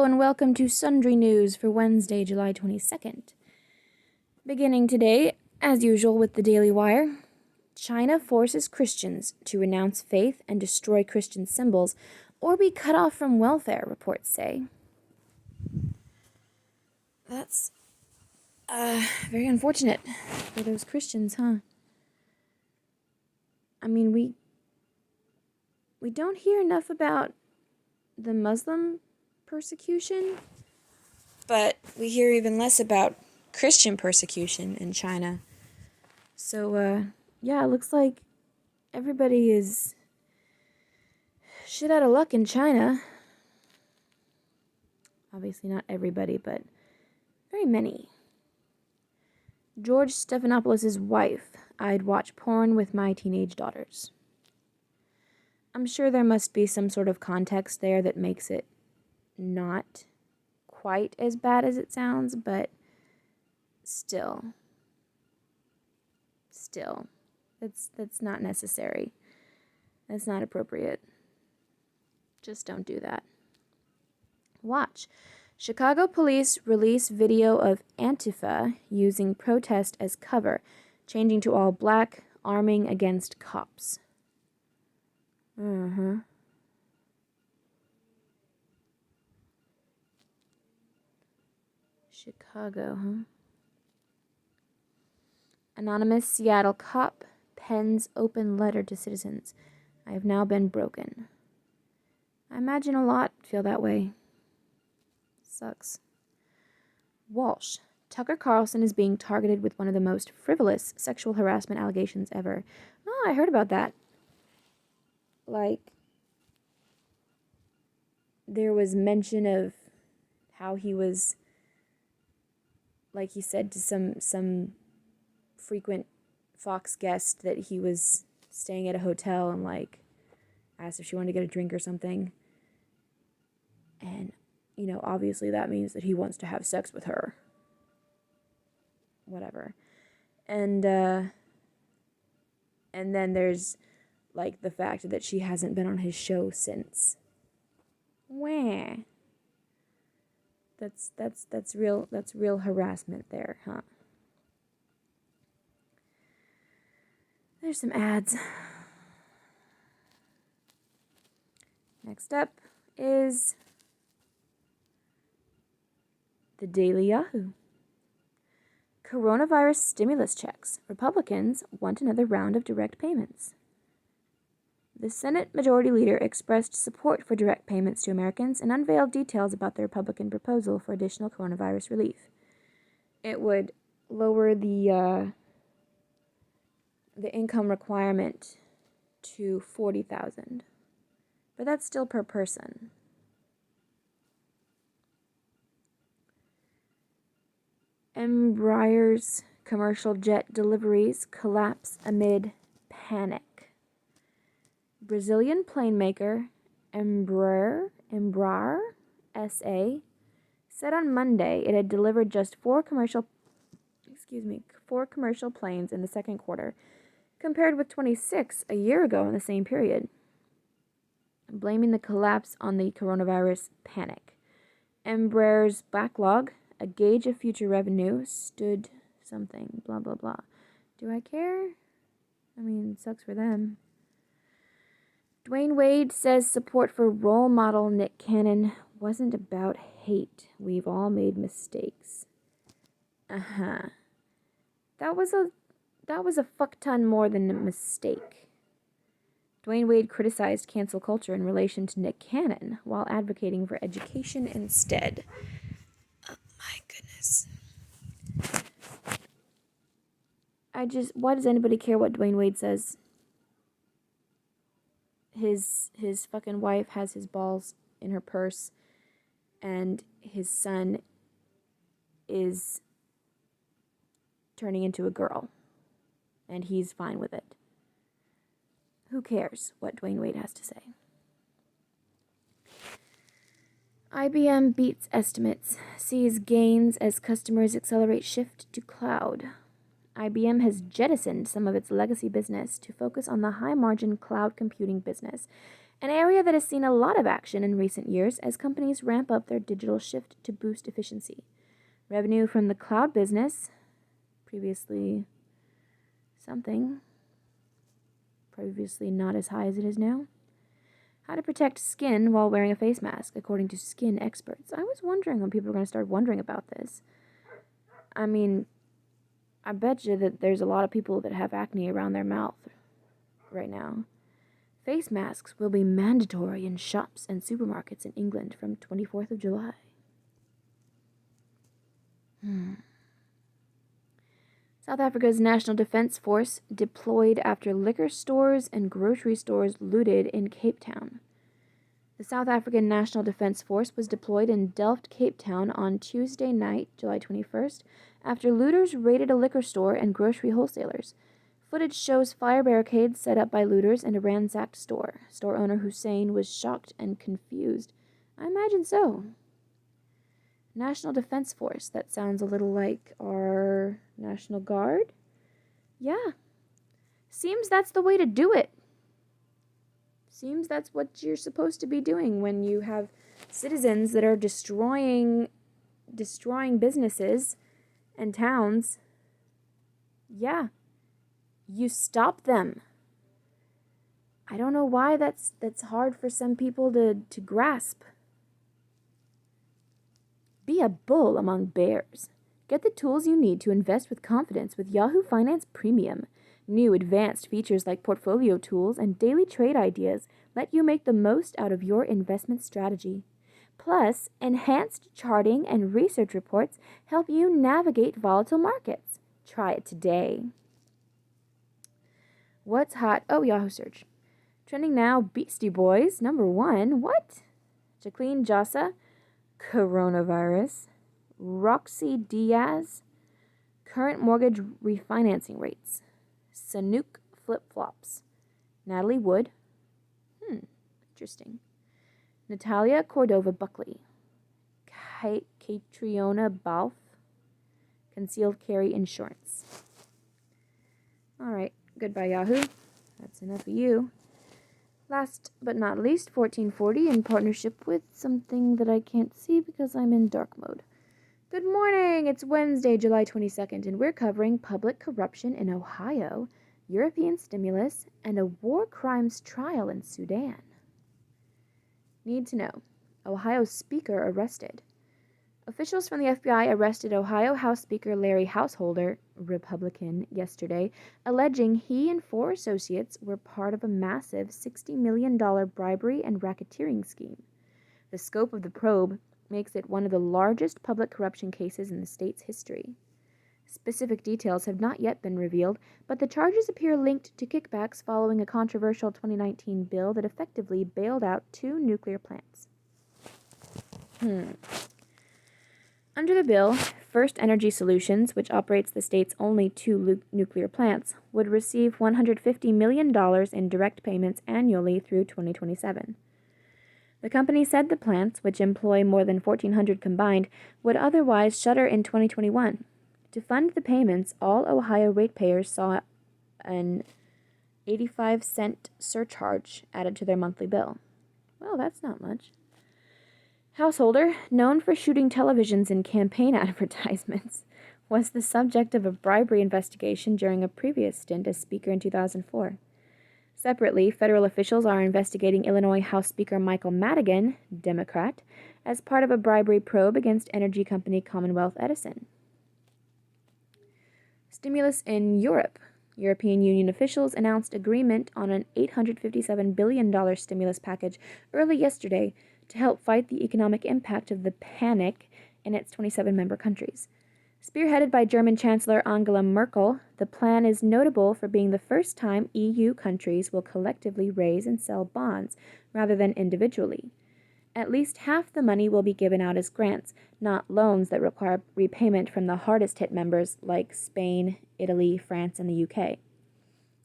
and welcome to Sundry News for Wednesday, July 22nd. Beginning today, as usual with the Daily Wire, China forces Christians to renounce faith and destroy Christian symbols or be cut off from welfare, reports say. That's very unfortunate for those Christians, huh? I mean, we don't hear enough about the Muslim persecution, but we hear even less about Christian persecution in China. So, yeah, it looks like everybody is shit out of luck in China. Obviously not everybody, but very many. George Stephanopoulos' wife, I'd watch porn with my teenage daughters. I'm sure there must be some sort of context there that makes it not quite as bad as it sounds, but still, that's not necessary. That's not appropriate. Just don't do that. Watch. Chicago police release video of Antifa using protest as cover, changing to all black, arming against cops. Chicago, huh? Anonymous Seattle cop pens open letter to citizens. I have now been broken. I imagine a lot feel that way. Sucks. Walsh. Tucker Carlson is being targeted with one of the most frivolous sexual harassment allegations ever. Oh, I heard about that. There was mention of how he was, he said to some frequent Fox guest that he was staying at a hotel and, asked if she wanted to get a drink or something. And, obviously that means that he wants to have sex with her. Whatever. And then there's, the fact that she hasn't been on his show since. Wah. That's real harassment there, huh? There's some ads. Next up is the Daily Yahoo. Coronavirus stimulus checks. Republicans want another round of direct payments. The Senate Majority Leader expressed support for direct payments to Americans and unveiled details about the Republican proposal for additional coronavirus relief. It would lower the income requirement to $40,000, but that's still per person. Embraer's commercial jet deliveries collapse amid panic. Brazilian plane maker Embraer SA said on Monday it had delivered just four commercial planes in the second quarter, compared with 26 a year ago in the same period, blaming the collapse on the coronavirus panic. Embraer's backlog, a gauge of future revenue, stood something, blah, blah, blah. Do I care? I mean, sucks for them. Dwayne Wade says support for role model Nick Cannon wasn't about hate. We've all made mistakes. That was a fuck ton more than a mistake. Dwayne Wade criticized cancel culture in relation to Nick Cannon while advocating for education instead. Oh my goodness. Why does anybody care what Dwayne Wade says? His fucking wife has his balls in her purse, and his son is turning into a girl, and he's fine with it. Who cares what Dwayne Wade has to say? IBM beats estimates, sees gains as customers accelerate shift to cloud. IBM has jettisoned some of its legacy business to focus on the high-margin cloud computing business an area that has seen a lot of action in recent years as companies ramp up their digital shift to boost efficiency. Revenue from the cloud business, previously not as high as it is now. How to protect skin while wearing a face mask, according to skin experts. I was wondering when people were going to start wondering about this. I mean, I bet you that there's a lot of people that have acne around their mouth right now. Face masks will be mandatory in shops and supermarkets in England from 24th of July. South Africa's National Defence Force deployed after liquor stores and grocery stores looted in Cape Town. The South African National Defence Force was deployed in Delft, Cape Town on Tuesday night, July 21st, after looters raided a liquor store and grocery wholesalers. Footage shows fire barricades set up by looters and a ransacked store. Store owner Hussein was shocked and confused. I imagine so. National Defense Force. That sounds a little like our National Guard. Yeah. Seems that's the way to do it. Seems that's what you're supposed to be doing when you have citizens that are destroying businesses and towns. Yeah. You stop them. I don't know why that's hard for some people to grasp. Be a bull among bears. Get the tools you need to invest with confidence with Yahoo Finance Premium. New advanced features like portfolio tools and daily trade ideas let you make the most out of your investment strategy. Plus, enhanced charting and research reports help you navigate volatile markets. Try it today. What's hot? Oh, Yahoo search. Trending now, Beastie Boys, number 1. What? Jacqueline Jossa, coronavirus. Roxy Diaz, current mortgage refinancing rates. Sanook flip-flops. Natalie Wood. Interesting. Natalia Cordova Buckley. Catriona Balfe. Concealed carry insurance. Alright, goodbye Yahoo. That's enough of you. Last but not least, 1440 in partnership with something that I can't see because I'm in dark mode. Good morning! It's Wednesday, July 22nd, and we're covering public corruption in Ohio, European stimulus, and a war crimes trial in Sudan. Need to know. Ohio Speaker arrested. Officials from the FBI arrested Ohio House Speaker Larry Householder, Republican, yesterday, alleging he and 4 associates were part of a massive $60 million bribery and racketeering scheme. The scope of the probe makes it one of the largest public corruption cases in the state's history. Specific details have not yet been revealed, but the charges appear linked to kickbacks following a controversial 2019 bill that effectively bailed out 2 nuclear plants. Under the bill, First Energy Solutions, which operates the state's only 2 nuclear plants, would receive $150 million in direct payments annually through 2027. The company said the plants, which employ more than 1,400 combined, would otherwise shutter in 2021. To fund the payments, all Ohio ratepayers saw an 85-cent surcharge added to their monthly bill. Well, that's not much. Householder, known for shooting televisions in campaign advertisements, was the subject of a bribery investigation during a previous stint as Speaker in 2004. Separately, federal officials are investigating Illinois House Speaker Michael Madigan, Democrat, as part of a bribery probe against energy company Commonwealth Edison. Stimulus in Europe. European Union officials announced agreement on an $857 billion stimulus package early yesterday to help fight the economic impact of the panic in its 27-member countries. Spearheaded by German Chancellor Angela Merkel, the plan is notable for being the first time EU countries will collectively raise and sell bonds rather than individually. At least half the money will be given out as grants, not loans that require repayment from the hardest-hit members like Spain, Italy, France, and the UK.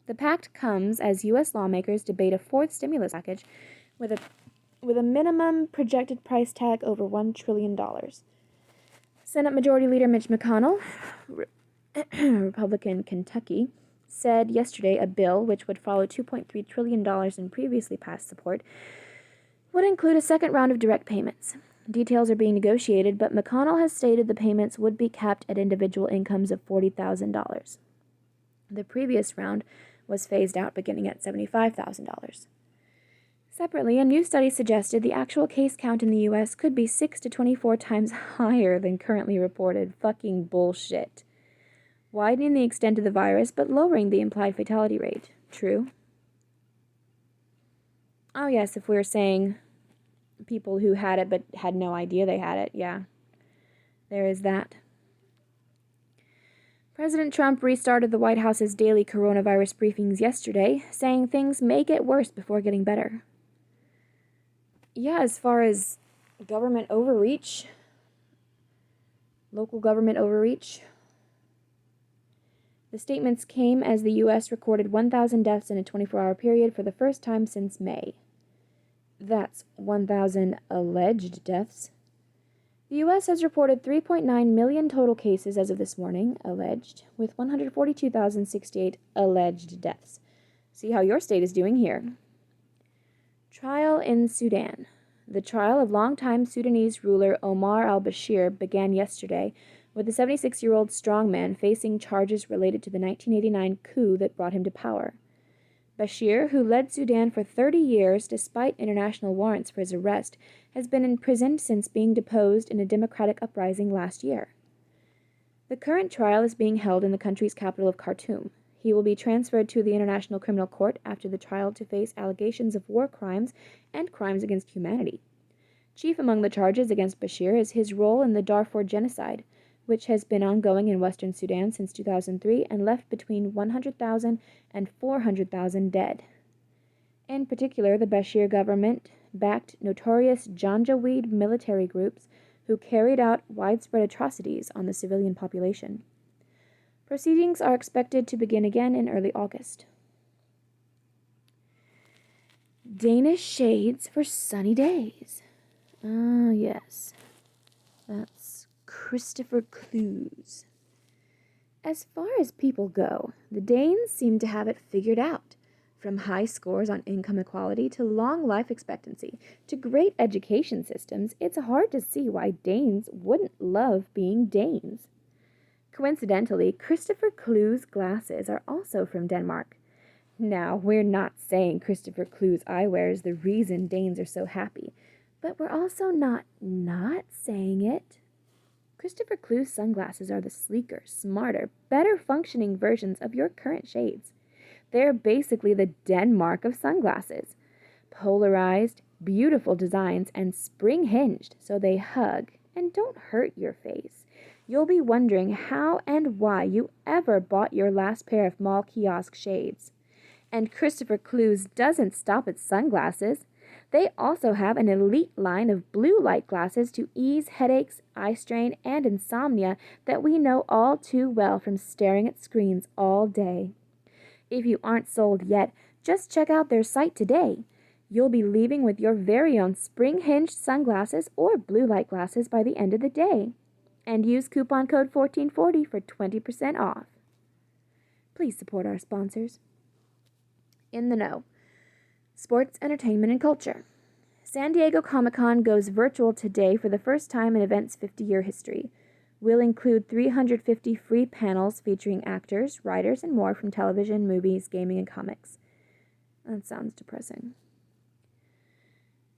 The pact comes as U.S. lawmakers debate a 4th stimulus package with a minimum projected price tag over $1 trillion. Senate Majority Leader Mitch McConnell, Republican Kentucky, said yesterday a bill, which would follow $2.3 trillion in previously passed support, would include a second round of direct payments. Details are being negotiated, but McConnell has stated the payments would be capped at individual incomes of $40,000. The previous round was phased out beginning at $75,000. Separately, a new study suggested the actual case count in the U.S. could be 6 to 24 times higher than currently reported. Fucking bullshit. Widening the extent of the virus, but lowering the implied fatality rate. True? Oh yes, if we were saying people who had it but had no idea they had it, yeah. There is that. President Trump restarted the White House's daily coronavirus briefings yesterday, saying things may get worse before getting better. Yeah, as far as government overreach, local government overreach, the statements came as the U.S. recorded 1,000 deaths in a 24-hour period for the first time since May. That's 1,000 alleged deaths. The U.S. has reported 3.9 million total cases as of this morning, alleged, with 142,068 alleged deaths. See how your state is doing here. Trial in Sudan. The trial of longtime Sudanese ruler Omar al-Bashir began yesterday, with the 76-year-old strongman facing charges related to the 1989 coup that brought him to power. Bashir, who led Sudan for 30 years despite international warrants for his arrest, has been imprisoned since being deposed in a democratic uprising last year. The current trial is being held in the country's capital of Khartoum. He will be transferred to the International Criminal Court after the trial to face allegations of war crimes and crimes against humanity. Chief among the charges against Bashir is his role in the Darfur genocide, which has been ongoing in western Sudan since 2003 and left between 100,000 and 400,000 dead. In particular, the Bashir government backed notorious Janjaweed military groups who carried out widespread atrocities on the civilian population. Proceedings are expected to begin again in early August. Danish shades for sunny days. Ah, yes. That's Christopher Clues. As far as people go, the Danes seem to have it figured out. From high scores on income equality to long life expectancy to great education systems, it's hard to see why Danes wouldn't love being Danes. Coincidentally, Christopher Clues glasses are also from Denmark. Now, we're not saying Christopher Clues eyewear is the reason Danes are so happy, but we're also not saying it. Christopher Clues sunglasses are the sleeker, smarter, better functioning versions of your current shades. They're basically the Denmark of sunglasses. Polarized, beautiful designs, and spring-hinged so they hug and don't hurt your face. You'll be wondering how and why you ever bought your last pair of mall kiosk shades. And Christopher Clues doesn't stop at sunglasses. They also have an elite line of blue light glasses to ease headaches, eye strain, and insomnia that we know all too well from staring at screens all day. If you aren't sold yet, just check out their site today. You'll be leaving with your very own spring-hinged sunglasses or blue light glasses by the end of the day. And use coupon code 1440 for 20% off. Please support our sponsors. In the know. Sports, entertainment, and culture. San Diego Comic-Con goes virtual today for the first time in event's 50-year history. We'll include 350 free panels featuring actors, writers, and more from television, movies, gaming, and comics. That sounds depressing.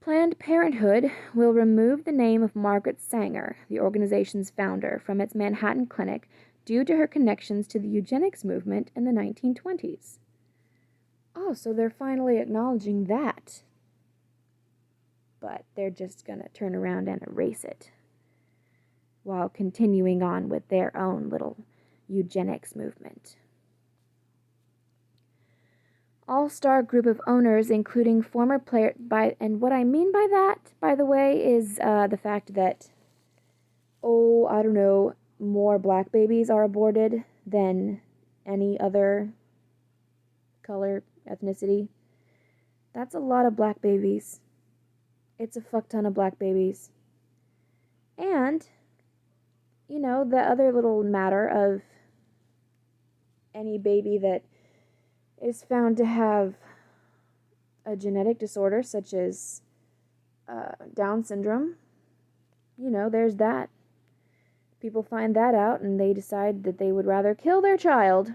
Planned Parenthood will remove the name of Margaret Sanger, the organization's founder, from its Manhattan clinic due to her connections to the eugenics movement in the 1920s. Oh, so they're finally acknowledging that. But they're just going to turn around and erase it, while continuing on with their own little eugenics movement. All-star group of owners, including former player, and what I mean by that, by the way, is the fact that, more black babies are aborted than any other color, ethnicity. That's a lot of black babies. It's a fuck ton of black babies. And, the other little matter of any baby that is found to have a genetic disorder such as Down syndrome. There's that. People find that out and they decide that they would rather kill their child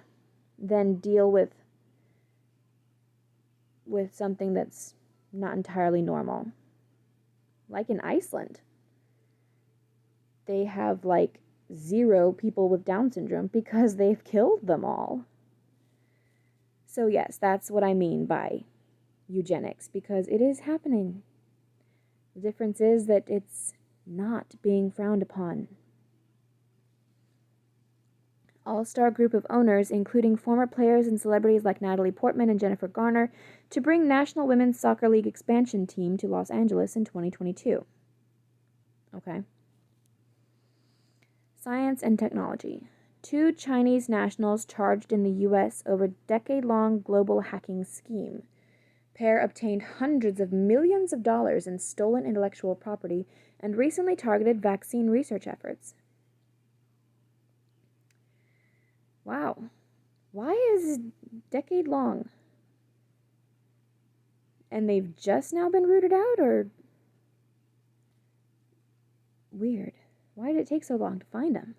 than deal with something that's not entirely normal. Like in Iceland, they have 0 people with Down syndrome because they've killed them all. So yes, that's what I mean by eugenics, because it is happening. The difference is that it's not being frowned upon. All-star group of owners, including former players and celebrities like Natalie Portman and Jennifer Garner, to bring National Women's Soccer League expansion team to Los Angeles in 2022. Okay. Science and technology. 2 Chinese nationals charged in the U.S. over decade-long global hacking scheme. Pair obtained hundreds of millions of dollars in stolen intellectual property and recently targeted vaccine research efforts. Wow. Why is decade long? And they've just now been rooted out, or? Weird. Why did it take so long to find them?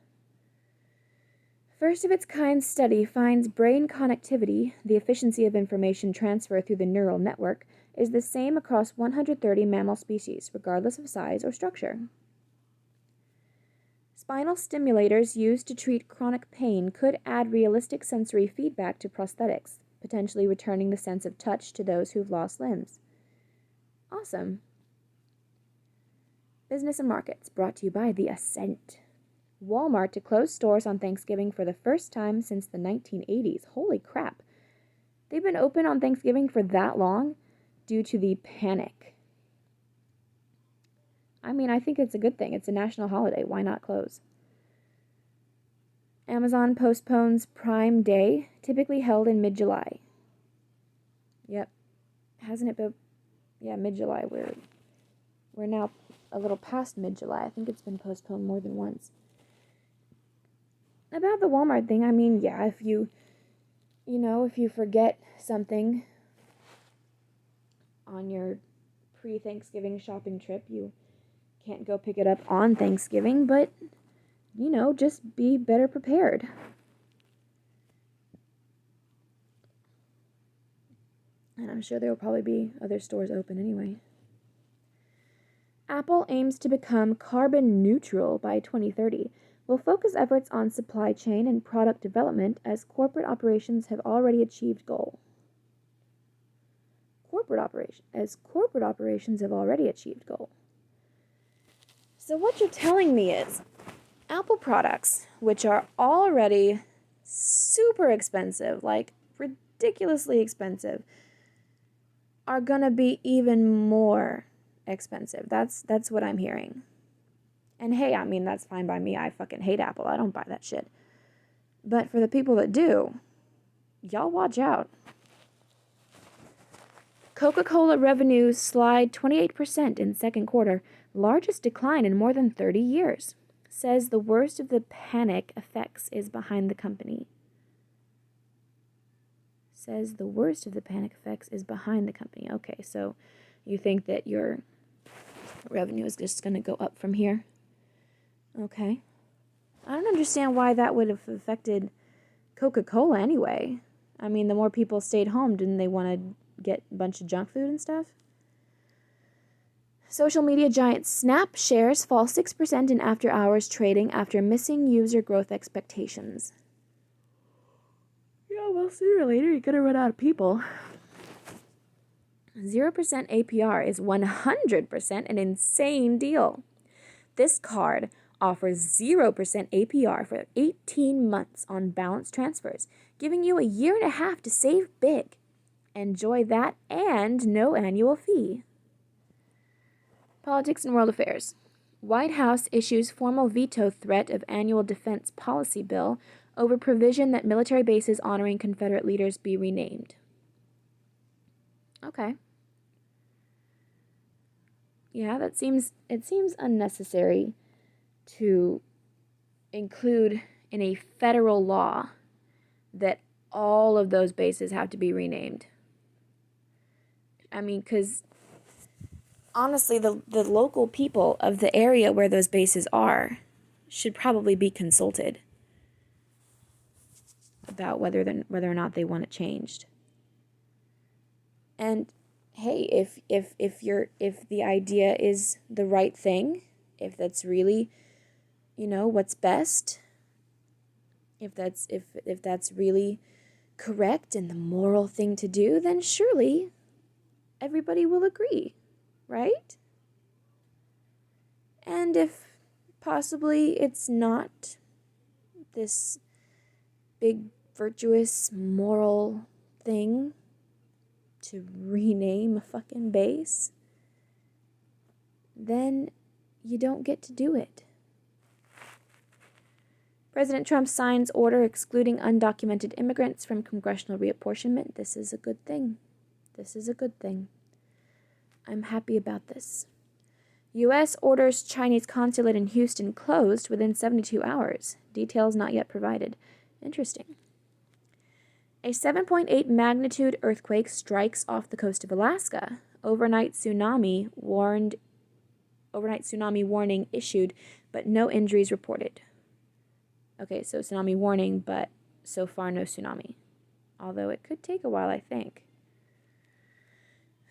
First of its kind study finds brain connectivity, the efficiency of information transfer through the neural network, is the same across 130 mammal species, regardless of size or structure. Spinal stimulators used to treat chronic pain could add realistic sensory feedback to prosthetics, potentially returning the sense of touch to those who've lost limbs. Awesome. Business and Markets, brought to you by The Ascent. Walmart to close stores on Thanksgiving for the first time since the 1980s. Holy crap. They've been open on Thanksgiving for that long due to the panic. I mean, I think it's a good thing. It's a national holiday. Why not close? Amazon postpones Prime Day, typically held in mid-July. Yep. Hasn't it been? Yeah, mid-July. We're now a little past mid-July. I think it's been postponed more than once. About the Walmart thing, I mean, yeah, if you forget something on your pre-Thanksgiving shopping trip, you can't go pick it up on Thanksgiving, but, just be better prepared. And I'm sure there will probably be other stores open anyway. Apple aims to become carbon neutral by 2030. Will focus efforts on supply chain and product development as corporate operations have already achieved goal. Corporate operations have already achieved goal. So what you're telling me is Apple products, which are already super expensive, ridiculously expensive, are gonna be even more expensive. That's what I'm hearing. And hey, I mean, that's fine by me. I fucking hate Apple. I don't buy that shit. But for the people that do, y'all watch out. Coca-Cola revenues slide 28% in second quarter, largest decline in more than 30 years. Says the worst of the panic effects is behind the company. Okay, so you think that your revenue is just going to go up from here? Okay. I don't understand why that would have affected Coca-Cola anyway. I mean, the more people stayed home, didn't they want to get a bunch of junk food and stuff? Social media giant Snap shares fall 6% in after-hours trading after missing user growth expectations. Yeah, well, sooner or later, you're going to run out of people. 0% APR is 100% an insane deal. This card offers 0% APR for 18 months on balance transfers, giving you a year and a half to save big. Enjoy that and no annual fee. Politics and world affairs. White House issues formal veto threat of annual defense policy bill over provision that military bases honoring Confederate leaders be renamed. Okay. Yeah, it seems unnecessary to include in a federal law that all of those bases have to be renamed. I mean, because honestly, the local people of the area where those bases are should probably be consulted about whether or not they want it changed. And hey, if the idea is the right thing, if that's really, what's best, if that's really correct and the moral thing to do, then surely everybody will agree, right? And if possibly it's not this big virtuous moral thing to rename a fucking base, then you don't get to do it. President Trump signs order excluding undocumented immigrants from congressional reapportionment. This is a good thing. This is a good thing. I'm happy about this. U.S. orders Chinese consulate in Houston closed within 72 hours. Details not yet provided. Interesting. A 7.8 magnitude earthquake strikes off the coast of Alaska. Overnight tsunami warning issued, but no injuries reported. Okay, so tsunami warning, but so far no tsunami. Although it could take a while, I think.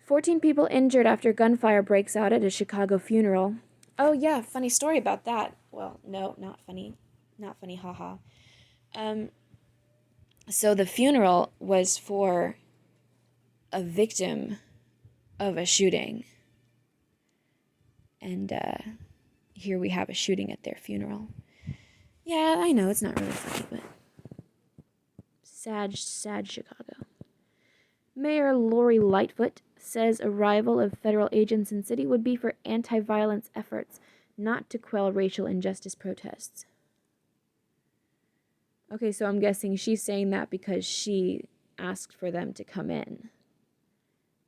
14 people injured after gunfire breaks out at a Chicago funeral. Oh yeah, funny story about that. Well, no, not funny. Not funny, haha. So the funeral was for a victim of a shooting. And here we have a shooting at their funeral. Yeah, I know, it's not really funny, but sad Chicago. Mayor Lori Lightfoot says arrival of federal agents in city would be for anti-violence efforts, not to quell racial injustice protests. Okay, so I'm guessing she's saying that because she asked for them to come in.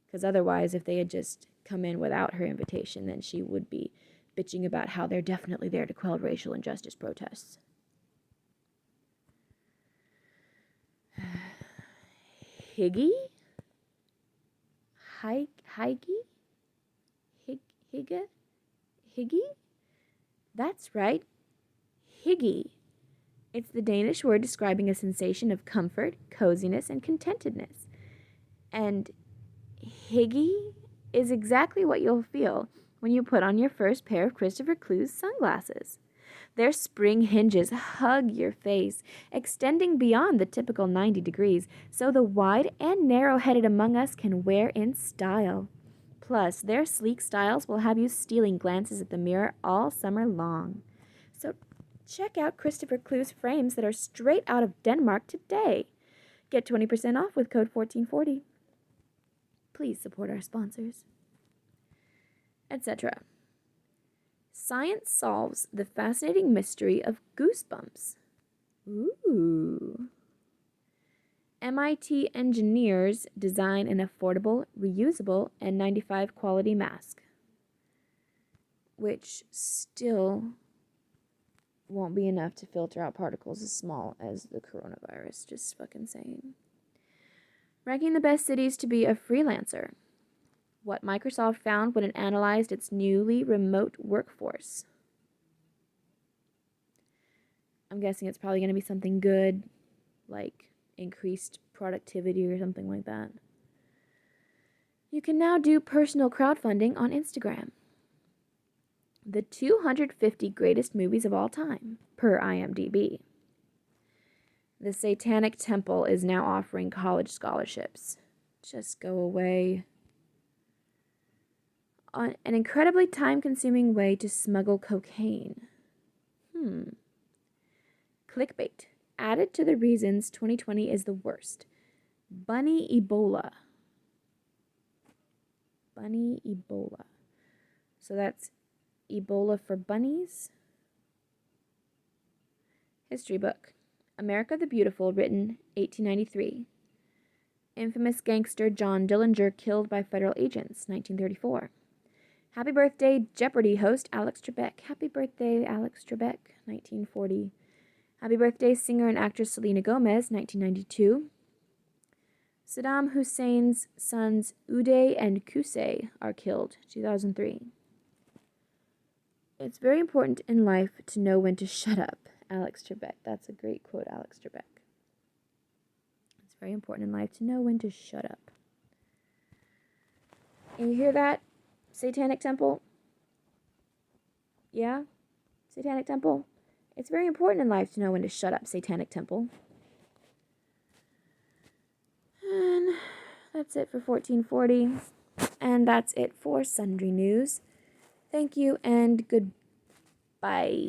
Because otherwise, if they had just come in without her invitation, then she would be bitching about how they're definitely there to quell racial injustice protests. Higgy? Higgy? That's right. Higgy. It's the Danish word describing a sensation of comfort, coziness, and contentedness. And higgy is exactly what you'll feel when you put on your first pair of Christopher Clue's sunglasses. Their spring hinges hug your face, extending beyond the typical 90 degrees, so the wide and narrow-headed among us can wear in style. Plus, their sleek styles will have you stealing glances at the mirror all summer long. So check out Christopher Clue's frames that are straight out of Denmark today. Get 20% off with code 1440. Please support our sponsors. Etc. Science solves the fascinating mystery of goosebumps. Ooh. MIT engineers design an affordable, reusable N95 quality mask, which still won't be enough to filter out particles as small as the coronavirus. Just fucking saying. Ranking the best cities to be a freelancer. What Microsoft found when it analyzed its newly remote workforce. I'm guessing it's probably going to be something good, like increased productivity or something like that. You can now do personal crowdfunding on Instagram. The 250 greatest movies of all time, per IMDb. The Satanic Temple is now offering college scholarships. Just go away. On an incredibly time-consuming way to smuggle cocaine. Clickbait. Added to the reasons 2020 is the worst. Bunny Ebola. Bunny Ebola. So that's Ebola for bunnies. History book. America the Beautiful, written 1893. Infamous gangster John Dillinger killed by federal agents, 1934. Happy birthday, Jeopardy host Alex Trebek. Happy birthday, Alex Trebek, 1940. Happy birthday, singer and actress Selena Gomez, 1992. Saddam Hussein's sons Uday and Qusay are killed, 2003. It's very important in life to know when to shut up, Alex Trebek. That's a great quote, Alex Trebek. It's very important in life to know when to shut up. And you hear that, Satanic Temple? Yeah? Satanic Temple? It's very important in life to know when to shut up, Satanic Temple. And that's it for 1440. And that's it for Sundry News. Thank you and goodbye.